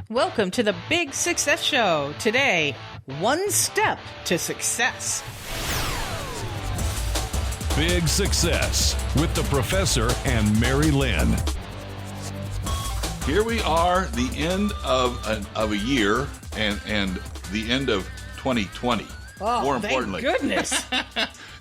Welcome to the Big Success Show. Today, one step to success. Big Success with the Professor and Mary-Lynn. Here we are, the end of a year and the end of 2020. Oh, more importantly. Thank goodness.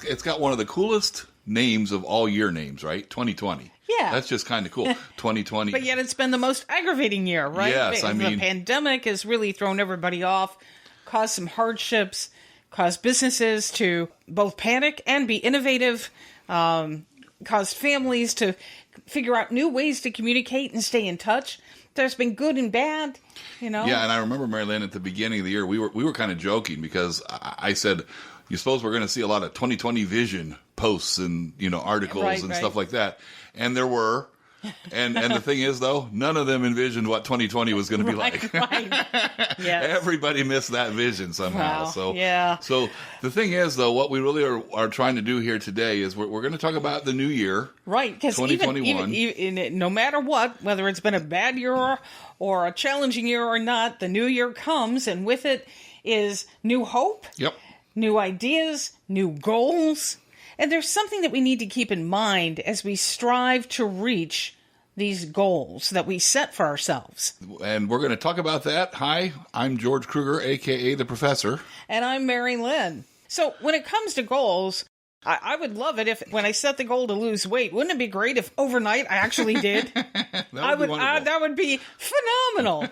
It's got one of the coolest names of all year names, right? 2020. Yeah. That's just kind of cool. 2020. But yet it's been the most aggravating year, right? Yes, I mean, the pandemic has really thrown everybody off, caused some hardships, caused businesses to both panic and be innovative, caused families to figure out new ways to communicate and stay in touch. There's been good and bad, you know? Yeah, and I remember, Mary-Lynn, at the beginning of the year, we were kind of joking because I said, you suppose we're going to see a lot of 2020 vision posts and, articles and stuff like that. And there were. And the thing is, though, none of them envisioned what 2020 was going to be like. Right. Yes. Everybody missed that vision somehow. Wow. So, yeah. So the thing is, though, what we really are trying to do here today is we're going to talk about the new year. Right, because 2021. even no matter what, whether it's been a bad year or a challenging year or not, the new year comes, and with it is new hope, Yep. new ideas, new goals. And there's something that we need to keep in mind as we strive to reach these goals that we set for ourselves. And we're going to talk about that. Hi, I'm George Kruger, a.k.a. the Professor. And I'm Mary-Lynn. So when it comes to goals, I would love it if when I set the goal to lose weight, wouldn't it be great if overnight I actually did? That would be phenomenal.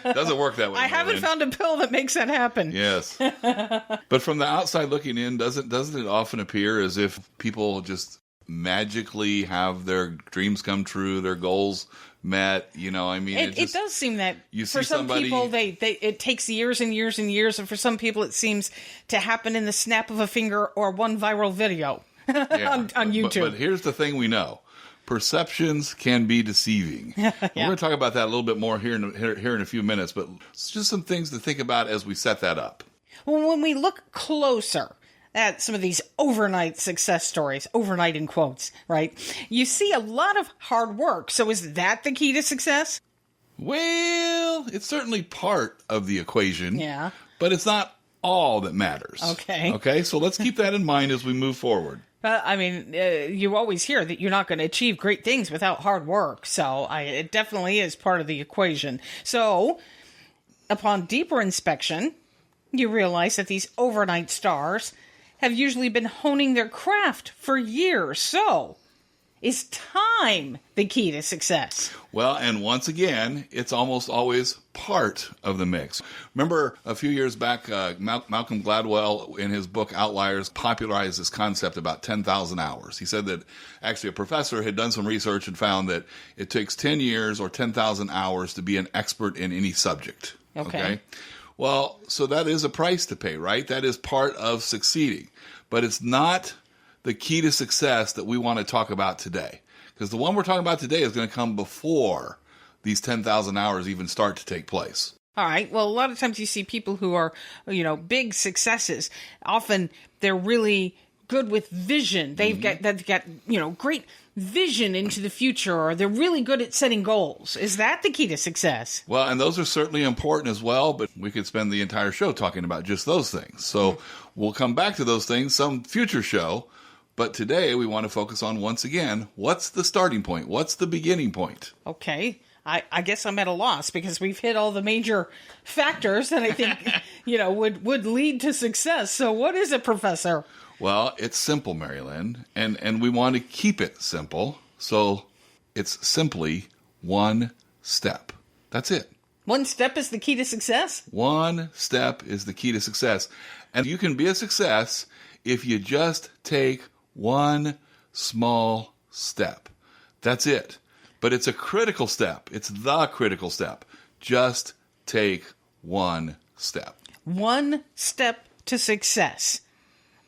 Doesn't work that way. I haven't found a pill that makes that happen. Yes. But from the outside looking in, doesn't it often appear as if people just magically have their dreams come true, their goals met, It does seem that you for some somebody, people it takes years and years and years, and for some people it seems to happen in the snap of a finger or one viral video on YouTube. But here's the thing we know. Perceptions can be deceiving. Yeah. We're going to talk about that a little bit more here in a few minutes, but it's just some things to think about as we set that up. Well, when we look closer at some of these overnight success stories, overnight in quotes, right? You see a lot of hard work. So is that the key to success? Well, it's certainly part of the equation. Yeah. But it's not all that matters. Okay. Okay, so let's keep that in mind as we move forward. You always hear that you're not going to achieve great things without hard work. So it definitely is part of the equation. So upon deeper inspection, you realize that these overnight stars have usually been honing their craft for years. So, is time the key to success? Well, and once again, it's almost always part of the mix. Remember a few years back, Malcolm Gladwell, in his book Outliers, popularized this concept about 10,000 hours. He said that actually a professor had done some research and found that it takes 10 years or 10,000 hours to be an expert in any subject. Okay? Well, so that is a price to pay, right? That is part of succeeding. But it's not the key to success that we want to talk about today. Because the one we're talking about today is going to come before these 10,000 hours even start to take place. All right. Well, a lot of times you see people who are, big successes. Often they're really good with vision. They've got great vision into the future, or they're really good at setting goals. Is that the key to success? Well, and those are certainly important as well, but we could spend the entire show talking about just those things. So we'll come back to those things some future show. But today we want to focus on, once again, what's the starting point? What's the beginning point? Okay. I guess I'm at a loss because we've hit all the major factors that I think, would lead to success. So what is it, Professor? Well, it's simple, Mary-Lynn, and we want to keep it simple. So it's simply one step. That's it. One step is the key to success? One step is the key to success. And you can be a success if you just take one small step. That's it. But it's a critical step. It's the critical step. Just take one step. One step to success.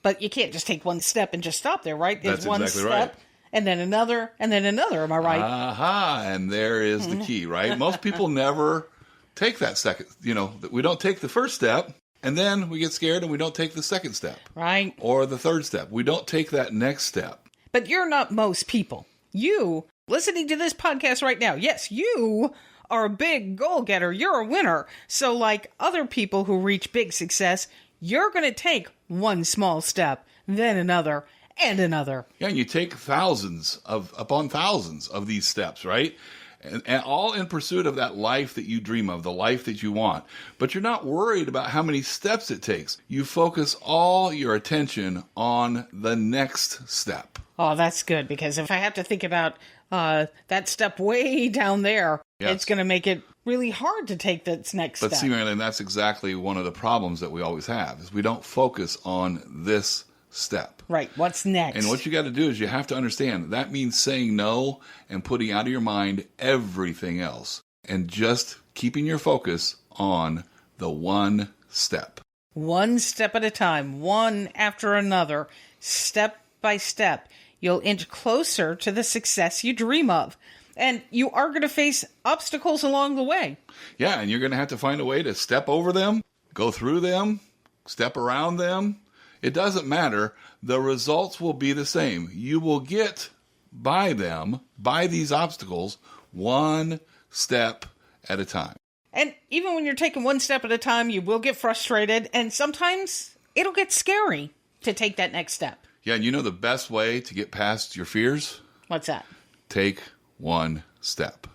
But you can't just take one step and just stop there, right? That's one exactly step, right. And then another, and then another. Am I right? Aha, and there is the key, right? Most people never take that second, we don't take the first step, and then we get scared and we don't take the second step. Right. Or the third step. We don't take that next step. But you're not most people. You, listening to this podcast right now, yes, you are a big goal getter. You're a winner. So like other people who reach big success, you're going to take one small step, then another, and another. Yeah, and you take thousands upon thousands of these steps, right? And all in pursuit of that life that you dream of, the life that you want. But you're not worried about how many steps it takes. You focus all your attention on the next step. Oh, that's good, because if I have to think about that step way down there, it's going to make it really hard to take that next step. But see, Mary-Lynn, that's exactly one of the problems that we always have, is we don't focus on this step. Right. What's next? And what you got to do is you have to understand that means saying no and putting out of your mind everything else and just keeping your focus on the one step. One step at a time, one after another, step by step. You'll inch closer to the success you dream of. And you are going to face obstacles along the way. Yeah, and you're going to have to find a way to step over them, go through them, step around them. It doesn't matter. The results will be the same. You will get by them, by these obstacles, one step at a time. And even when you're taking one step at a time, you will get frustrated. And sometimes it'll get scary to take that next step. Yeah, and you know the best way to get past your fears? What's that? Take one step.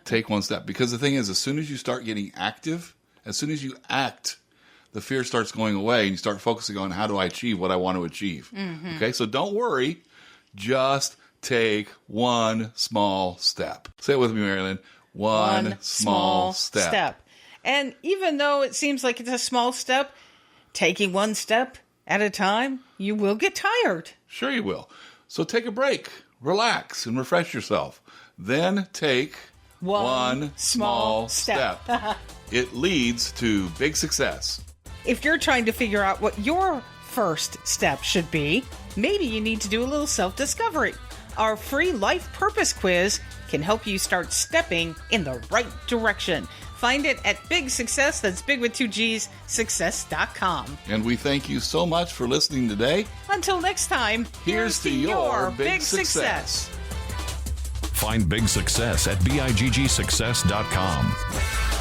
Take one step. Because the thing is, as soon as you start getting active, as soon as you act, the fear starts going away and you start focusing on how do I achieve what I want to achieve. Mm-hmm. Okay, so don't worry. Just take one small step. Say it with me, Mary-Lynn. One small step. And even though it seems like it's a small step, taking one step at a time, you will get tired. Sure you will. So take a break, relax, and refresh yourself. Then take one small step. It leads to big success. If you're trying to figure out what your first step should be, maybe you need to do a little self-discovery. Our free life purpose quiz can help you start stepping in the right direction. Find it at Big Success, that's big with two G's, success.com. And we thank you so much for listening today. Until next time, here's to your big success. Find Big Success at biggsuccess.com.